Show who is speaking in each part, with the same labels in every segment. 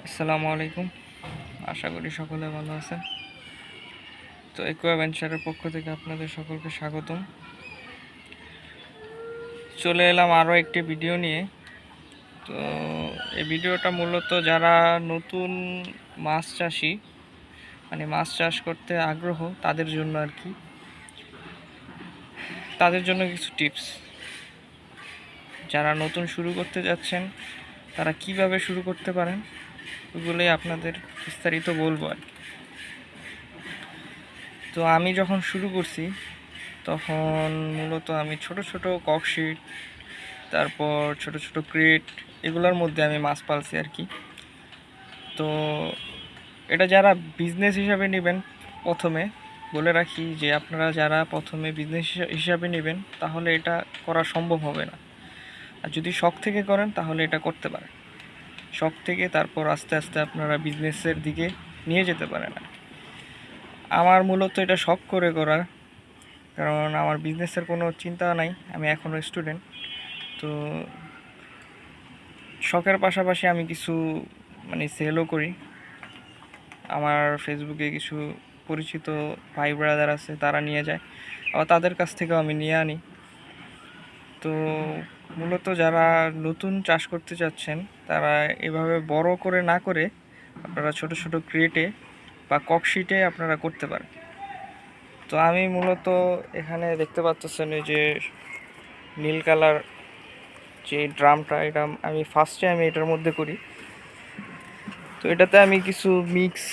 Speaker 1: আসসালামু আলাইকুম। আশা করি সকলে ভালো আছেন। তো একুয়া ভেঞ্চারের পক্ষ থেকে আপনাদের সকলকে স্বাগতম। চলে এলাম আরও একটি ভিডিও নিয়ে। তো এই ভিডিওটা মূলত যারা নতুন মাছ চাষি, মানে মাছ চাষ করতে আগ্রহ তাদের জন্য আর কি, তাদের জন্য কিছু টিপস। যারা নতুন শুরু করতে যাচ্ছেন তারা কিভাবে শুরু করতে পারেন ওগুলোই আপনাদের বিস্তারিত বলবো আর কি। তো আমি যখন শুরু করছি তখন মূলত আমি ছোট ছোট ককশিট, তারপর ছোট ছোট ক্রেট, এগুলোর মধ্যে আমি মাছ পালছি আর কি। তো এটা যারা বিজনেস হিসাবে নেবেন, প্রথমে বলে রাখি যে আপনারা যারা প্রথমে বিজনেস হিসাবে নেবেন তাহলে এটা করা সম্ভব হবে না। আর যদি শখ থেকে করেন তাহলে এটা করতে পারেন। শখ থেকে তারপর আস্তে আস্তে আপনারা বিজনেসের দিকে নিয়ে যেতে পারেন। আমার মূলত এটা শখ করে করার, কারণ আমার বিজনেসের কোনো চিন্তা নাই, আমি এখনও স্টুডেন্ট। তো শখের পাশাপাশি আমি কিছু সেলও করি। আমার ফেসবুকে কিছু পরিচিত ভাই ব্রাদার আছে, তারা নিয়ে যায়, আবার তাদের কাছ থেকেও আমি নিয়ে আনি। তো মূলত যারা নতুন চাষ করতে চাচ্ছেন তারা এভাবে বড় করে না করে আপনারা ছোট ছোট ক্রেটে বা ককশিটে আপনারা করতে পারেন। তো আমি মূলত এখানে দেখতে পাচ্ছেন এই যে নীল কালার যে ড্রামটা, এটা আমি ফার্স্টে এটার মধ্যে করি। তো এটাতে আমি কিছু মিক্স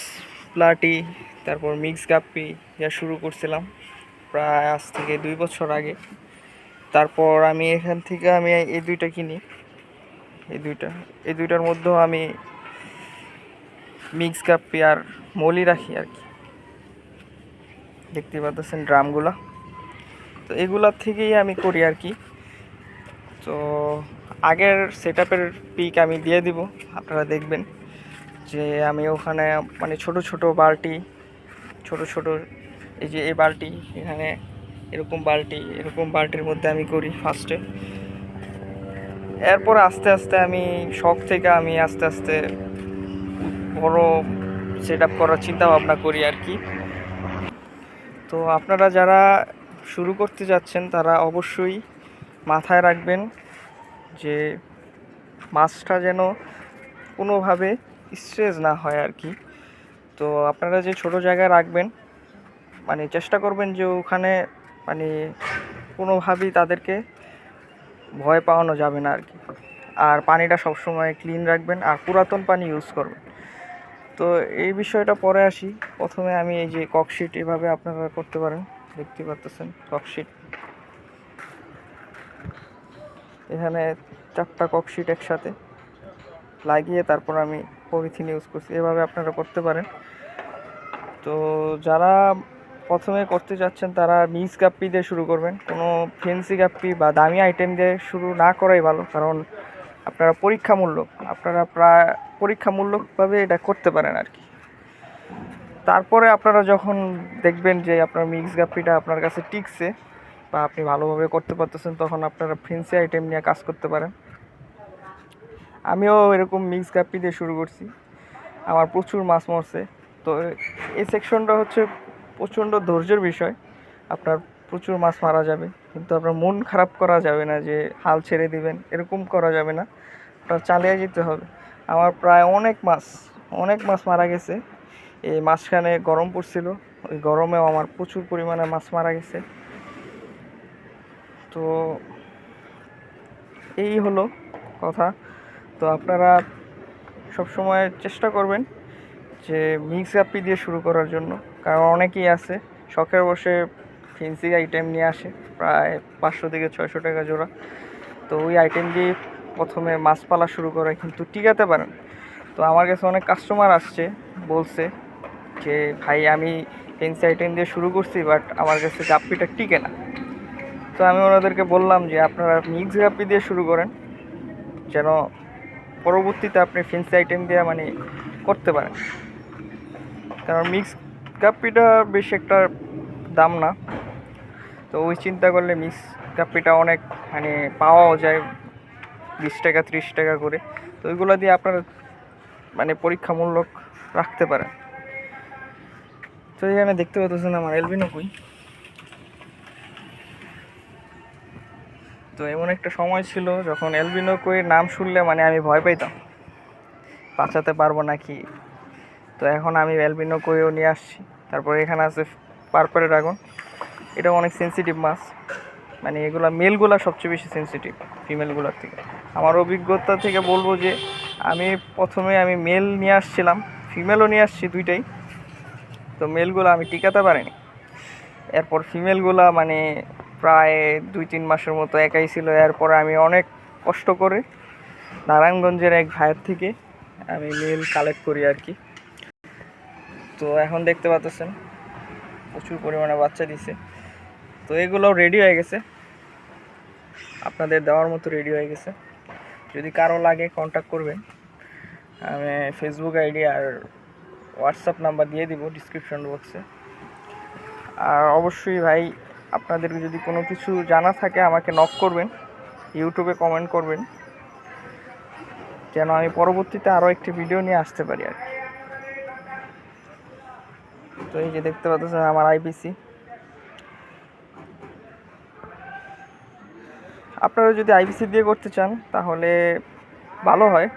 Speaker 1: প্লাটি, তারপর মিক্স গাপ্পি যা শুরু করছিলাম প্রায় আজ থেকে 2 বছর আগে। তারপর আমি এখান থেকে এই দুইটা কিনি, এই দুইটার মধ্যেও আমি মিক্স গাপ্পি আর মলি রাখি আর কি। দেখতে পাচ্ছেন ড্রামগুলো, তো এগুলার থেকেই আমি করি আর কি। তো আগের সেটআপের পিক আমি দিয়ে দিব, আপনারা দেখবেন যে আমি ওখানে ছোট ছোট বালতি, ছোট ছোট এই যে এই বালতি, এখানে এরকম বালতির মধ্যে আমি করি ফার্স্টে। এরপর আস্তে আস্তে আমি শখ থেকে আমি আস্তে আস্তে বড় সেটআপ করার চিন্তা ভাবনা করি আর কি। তো আপনারা যারা শুরু করতে যাচ্ছেন তারা অবশ্যই মাথায় রাখবেন যে মাছটা যেন কোনোভাবে স্ট্রেস না হয় আর কি। তো আপনারা যে ছোট জায়গায় রাখবেন, চেষ্টা করবেন যে ওখানে কোনোভাবেই তাদেরকে ভয় পাওয়ানো যাবে না আর কি। আর পানিটা সবসময় ক্লিন রাখবেন আর পুরাতন পানি ইউজ করবেন। তো এই বিষয়টা পরে আসি। প্রথমে আমি এই যে ককশিট এভাবে আপনারা করতে পারেন, দেখতে পাচ্ছেন ককশিট, এখানে 4টা ককশিট একসাথে লাগিয়ে তারপর আমি পলিথিন ইউজ করছি, এভাবে আপনারা করতে পারেন। তো যারা প্রথমে করতে যাচ্ছেন তারা মিক্স গাপ্পি দিয়ে শুরু করবেন, কোনো ফেন্সি গাপ্পি বা দামি আইটেম দিয়ে শুরু না করাই ভালো, কারণ আপনারা প্রায় পরীক্ষামূলকভাবে এটা করতে পারেন আর কি। তারপরে আপনারা যখন দেখবেন যে আপনার মিক্স গাপ্পিটা আপনার কাছে টিকছে বা আপনি ভালোভাবে করতে পারতেছেন, তখন আপনারা ফেন্সি আইটেম নিয়ে কাজ করতে পারেন। আমিও এরকম মিক্স গাপ্পি দিয়ে শুরু করছি, আমার প্রচুর মাছ মরছে। তো এই সেকশনটা হচ্ছে প্রচণ্ড ধৈর্যের বিষয়। আপনার প্রচুর মাছ মারা যাবে, কিন্তু আপনার মন খারাপ করা যাবে না যে হাল ছেড়ে দিবেন, এরকম করা যাবে না, আপনার চালিয়ে যেতে হবে। আমার প্রায় অনেক মাছ মারা গেছে। এই মাঝখানে গরম পড়ছিল, ওই গরমেও আমার প্রচুর পরিমাণে মাছ মারা গেছে। তো এই হলো কথা। তো আপনারা সবসময় চেষ্টা করবেন যে মিক্স গাপ্পি দিয়ে শুরু করার জন্য, কারণ অনেকেই আছে শখের বসে ফেন্সি আইটেম নিয়ে আসে, প্রায় 500 থেকে 600 টাকা জোড়া। তো ওই আইটেম দিয়ে প্রথমে মাছ পালা শুরু করে, কিন্তু টিকাতে পারেন। তো আমার কাছে অনেক কাস্টমার আসছে, বলছে যে ভাই আমি ফেন্সি আইটেম দিয়ে শুরু করছি, বাট আমার কাছে গাপ্পিটা টিকে না। তো আমি ওনাদেরকে বললাম যে আপনারা মিক্স গাপ্পি দিয়ে শুরু করেন, যেন পরবর্তীতে আপনি ফেন্সি আইটেম দিয়ে করতে পারেন। কারণ মিক্স গাপ্পিটা বেশি একটা দাম না, তো ওই চিন্তা করলে মিক্স গাপ্পিটা অনেক পাওয়াও যায় 20 টাকা 30 টাকা করে। তো ওইগুলো দিয়ে আপনারা মানে পরীক্ষামূলক রাখতে পারেন। তো এখানে দেখতে পাচ্ছেন আমার অ্যালবিনো কুইন। তো এমন একটা সময় ছিল যখন অ্যালবিনো কুইন নাম শুনলে মানে আমি ভয় পাইতাম, বাঁচাতে পারবো নাকি। তো এখন আমি অ্যালবিনো কুইও নিয়ে আসছি। তারপরে এখানে আছে পার্পল ড্রাগন, এটা অনেক সেন্সিটিভ মাছ, মানে এগুলা মেলগুলা সবচেয়ে বেশি সেন্সিটিভ ফিমেলগুলোর থেকে। আমার অভিজ্ঞতা থেকে বলবো যে প্রথমে আমি মেল নিয়ে আসছিলাম, ফিমেলও নিয়ে আসছি দুইটাই। তো মেলগুলো আমি টিকাতে পারিনি, এরপর ফিমেলগুলা মানে প্রায় 2-3 মাসের মতো একাই ছিল। এরপর আমি অনেক কষ্ট করে নারায়ণগঞ্জের এক ভাইয়ের থেকে আমি মেল কালেক্ট করি আর কি। তো এখন দেখতে পাচ্ছেন প্রচুর পরিমাণে বাচ্চা দিছে। তো এগুলোও রেডি হয়ে গেছে, আপনাদের দেওয়ার মতো রেডি হয়ে গেছে। যদি কারো লাগে কন্ট্যাক্ট করবেন, আমি ফেসবুক আইডি আর হোয়াটসঅ্যাপ নাম্বার দিয়ে দিব ডিসক্রিপশন বক্সে। আর অবশ্যই ভাই আপনাদের যদি কোনো কিছু জানা থাকে আমাকে নক করবেন, ইউটিউবে কমেন্ট করবেন, যেন আমি পরবর্তীতে আরও একটি ভিডিও নিয়ে আসতে পারি আর কি। তো এই যে দেখতে পাচ্ছেন আমার আইপিসি। আপনারা যদি আইপিসি দিয়ে করতে চান তাহলে ভালো হয়,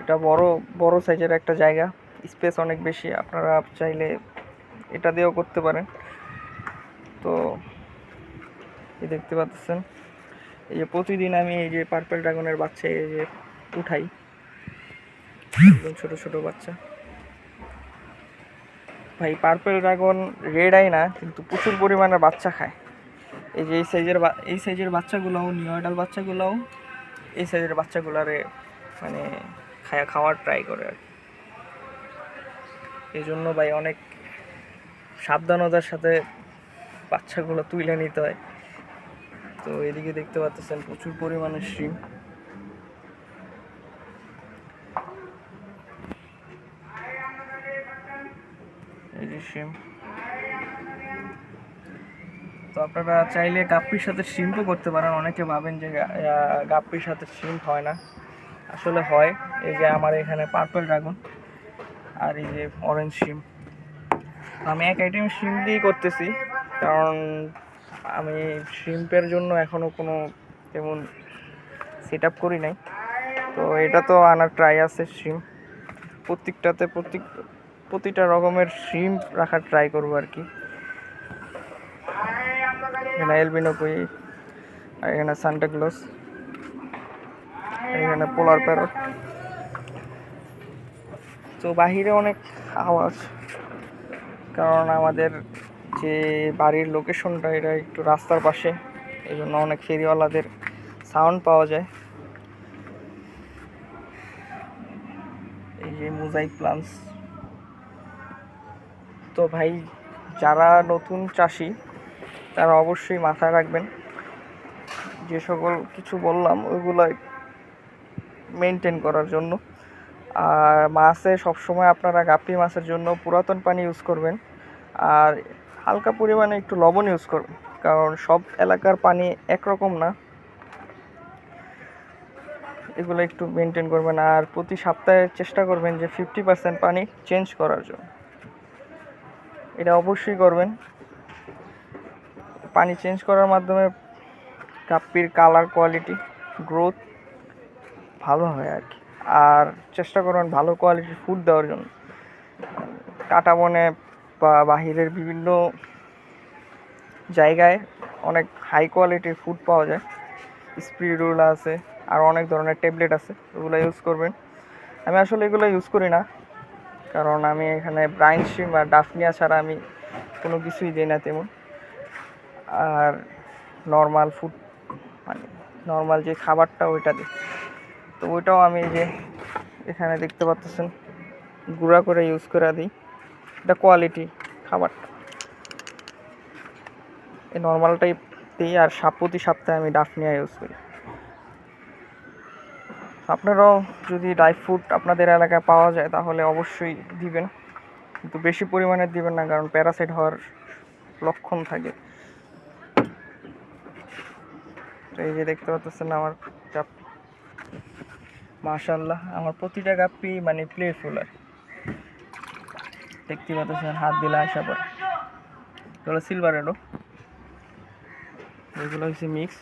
Speaker 1: এটা বড় সাইজের একটা জায়গা, স্পেস অনেক বেশি, আপনারা চাইলে এটা দিয়েও করতে পারেন। তো এই দেখতে পাচ্ছেন এই যে প্রতিদিন আমি এই যে পার্পল ড্রাগনের বাচ্চা এই যে উঠাই, একদম ছোট ছোট বাচ্চা। ভাই পার্পল ড্রাগন রেড আই না, কিন্তু প্রচুর পরিমাণে বাচ্চা খায়। এই যে এই সাইজের বাচ্চাগুলোও, নিউ অ্যাডাল বাচ্চাগুলোও এই সাইজের বাচ্চাগুলারে মানে খাওয়ার ট্রাই করে আর কি। এই জন্য ভাই অনেক সাবধানতার সাথে বাচ্চাগুলো তুলে নিতে হয়। তো এদিকে দেখতে পাচ্ছেন প্রচুর পরিমাণে শিম। এই যে শিম, তো আপনারা চাইলে গাপ্পির সাথে শিম্পও করতে পারেন। অনেকে ভাবেন যে গাপ্পির সাথে শিম্প হয় না, আসলে হয়। এই যে আমার এখানে পার্পল ড্রাগন আর এই যে অরেঞ্জ শিম, আমি এক আইটেম শিম দিয়েই করতেছি, কারণ আমি শিম্পের জন্য এখনও কোনো তেমন সেট আপ করি নাই। তো এটা তো আনার ট্রাই আছে, শিম প্রত্যেকটাতে প্রতিটা রকমের শিম রাখার ট্রাই করবো আর কি। এখানে অ্যালবিনো কুই, আর এখানে সান্টাক্লজ, এখানে পোলার প্যারট। তো বাহিরে অনেক আওয়াজ, কারণ আমাদের যে বাড়ির লোকেশনটা এটা একটু রাস্তার পাশে, এই জন্য অনেক ফেরিওয়ালাদের সাউন্ড পাওয়া যায়। এই যে মোজাইক প্লান্টস। তো ভাই যারা নতুন চাষি তারা অবশ্যই মাথায় রাখবেন, যে সকল কিছু বললাম ওইগুলো মেনটেন করার জন্য। আর মাছে সবসময় আপনারা গাপ্পি মাছের জন্য পুরাতন পানি ইউজ করবেন, আর হালকা পরিমাণে একটু লবণ ইউজ করবেন, কারণ সব এলাকার পানি একরকম না, এগুলো একটু মেনটেন করবেন। আর প্রতি সপ্তাহে চেষ্টা করবেন যে 50% পানি চেঞ্জ করার জন্য, এটা অবশ্যই করবেন। পানি চেঞ্জ করার মাধ্যমে গাপ্পির কালার, কোয়ালিটি, গ্রোথ ভালো হয় আর কি। আর চেষ্টা করবেন ভালো কোয়ালিটির ফুড দেওয়ার জন্য। কাটা বনে বা বাহিরের বিভিন্ন জায়গায় অনেক হাই কোয়ালিটির ফুড পাওয়া যায়, স্পিরুলা আছে, আর অনেক ধরনের ট্যাবলেট আছে, ওগুলো ইউজ করবেন। আমি আসলে এগুলো ইউজ করি না, কারণ আমি এখানে ব্রাইন শিম আর ডাফনিয়া ছাড়া আমি কোনো কিছুই দিই না তেমন। আর নর্মাল ফুড মানে নর্মাল যে খাবারটা ওইটা দিই, তো ওইটাও আমি যে এখানে দেখতে পাচ্ছেন গুঁড়া করে ইউজ করে দিই, এটা কোয়ালিটি খাবারটা। এই নর্মালটাই দিই, আর প্রতি সপ্তাহে আমি ডাফনিয়া ইউজ করি। আপনারাও যদি ড্রাই ফ্রুট আপনাদের এলাকায় পাওয়া যায় তাহলে অবশ্যই দিবেন, কিন্তু বেশি পরিমাণে দিবেন না, কারণ প্যারাসাইট হওয়ার লক্ষণ থাকে। তো এই যে দেখতে পাচ্ছেন আমার মাশাআল্লাহ আমার প্রতিটা গাপ্পি মানে প্লেফুল আর দেখতে পাচ্ছেন, হাত দিলে আসা পড়ে। এগুলো সিলভার এলো, এগুলো হচ্ছে মিক্স,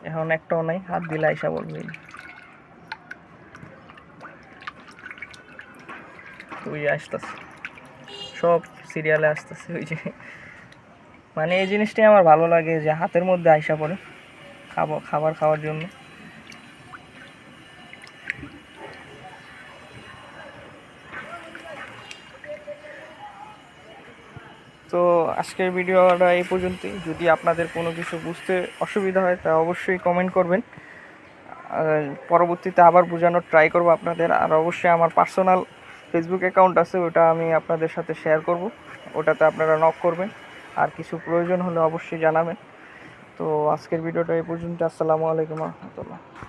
Speaker 1: এখন একটাও নাই, হাত দিলে আইসা বলবে। ওই আসতেছে, সব সিরিয়ালে আসতেছে ওই যে, মানে এই জিনিসটাই আমার ভালো লাগে যে হাতের মধ্যে আইসা পড়ে খাবার খাওয়ার জন্য। তো আজকের ভিডিওটা এই পর্যন্তই। যদি আপনাদের কোনো কিছু বুঝতে অসুবিধা হয় তা অবশ্যই কমেন্ট করবেন, পরবর্তীতে আবার বোঝানোর ট্রাই করব আপনাদের। আর অবশ্যই আমার পার্সোনাল ফেসবুক অ্যাকাউন্ট আছে, ওটা আমি আপনাদের সাথে শেয়ার করব, ওটাতে আপনারা নক করবেন, আর কিছু প্রয়োজন হলে অবশ্যই জানাবেন। তো আজকের ভিডিওটা এই পর্যন্ত। আসসালামু আলাইকুম রহমতুল্লাহ।